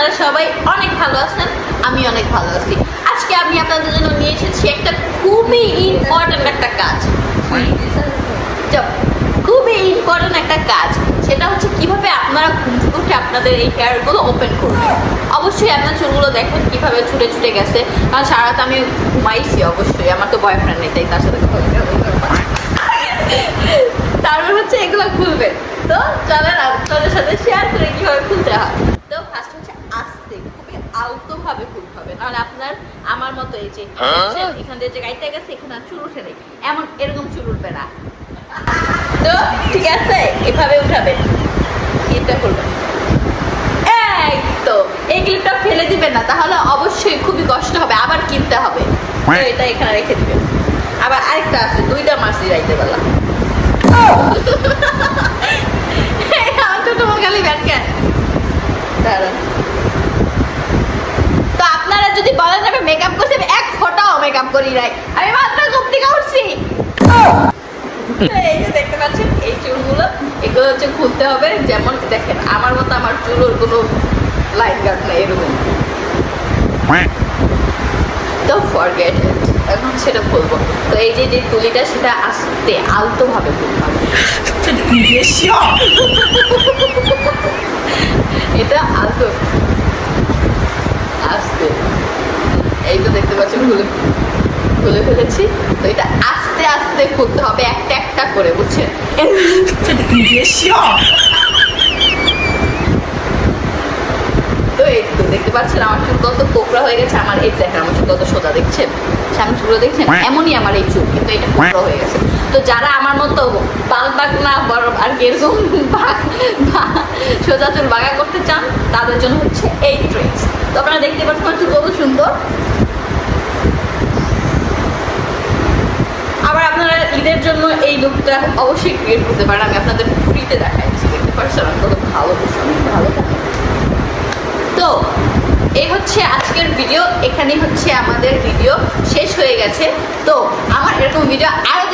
আপনারা সবাই অনেক ভালো আছেন, আমি অনেক ভালো আছি। আজকে আমি আপনাদের জন্য নিয়ে এসেছি একটা খুবই ইম্পর্টেন্ট একটা কাজ। খুবই ইম্পর্টেন্ট একটা কাজ, সেটা হচ্ছে কিভাবে আপনারা ঘুম থেকে উঠে আপনাদের এই হেয়ারগুলো ওপেন করবেন। অবশ্যই আপনার চুলগুলো দেখেন কিভাবে ছুটে ছুটে গেছে, কারণ সারা রাত আমি ঘুমাইছি। অবশ্যই আমার তো বয়ফ্রেন্ড নেই, তাই তার সাথে কথা বলতে হবে। তারপর হচ্ছে এগুলো খুলবেন। তো চলেন আপনাদের সাথে শেয়ার করে কিভাবে খুলতে হয়। তো ফার্স্ট হচ্ছে আস্তে, খুবই আলতো ভাবে খুলতে হবে, নাহলে আপনার আমার মতো এই যে এখান থেকে যে গাইতে গেছে এখানে চুল উঠে নেই, এরকম চুল উঠবে না। তো ঠিক আছে, এভাবে উঠাবেন, এটা করবেন। এই তো এই ক্লিপটা ফেলে দিবেন না, তাহলে অবশ্যই খুবই কষ্ট হবে, আবার কিনতে হবে। তো এটা এখানে রেখে দিবেন। আবার আরেকটা আছে, দুইটা মাসি রাইতে বেলা। আমার তো তোমার খালি ব্যাটকে দাঁড়ান। তো আপনারা যদি বলেন আমি মেকআপ করছি, এক ফোঁটাও মেকআপ করি নাই, আমি মাত্র ঘুম থেকে উঠছি। এই যে দেখতে পাচ্ছেন এই চুলগুলো, এগুলো হচ্ছে খুলতে হবে। যেমন দেখেন আমার মতো আমার চুলের কোনো লাইন গার্ড নেই, এরকম। তো ফরগেট ইট, এখন সেটা খুলবো। তো এই যে যে তুলিটা, সেটা আস্তে আলতো ভাবে খুলতে হবে। এটা আলতো আস্তে, এই তো দেখতে পাচ্ছেন খুলে ফেলেছি। তো এটা আস্তে আস্তে খুলতে হবে, একটা একটা করে, বুঝছেন? তো এই তো দেখতে পাচ্ছেন আমার চুল কত কোকড়া হয়ে গেছে। আমার এই দেখেন আমার চুল কত সোজা, দেখছেন? সামনে চুলগুলো দেখছেন? এমনই আমার এই চুল, কিন্তু এটা কোকড়া হয়ে গেছে। তো যারা আমার মতো বাগ না বড় আর এরকম সোজা চুল বাঁকা করতে চান, তাদের জন্য হচ্ছে এই ট্রিক্স। তো আপনারা দেখতে পাচ্ছেন আমার চুল কত সুন্দর। আবার আপনারা ঈদের জন্য এই লুকটা অবশ্যই ক্রিয়েট করতে পারেন। আমি আপনাদের ফ্রিতে দেখাচ্ছি, দেখতে পাচ্ছেন আমি কত ভালো ভালো থাকে। তো এই হচ্ছে আজকের ভিডিও, এখানেই হচ্ছে আমাদের ভিডিও শেষ হয়ে গেছে। তো আমার এরকম ভিডিও আরও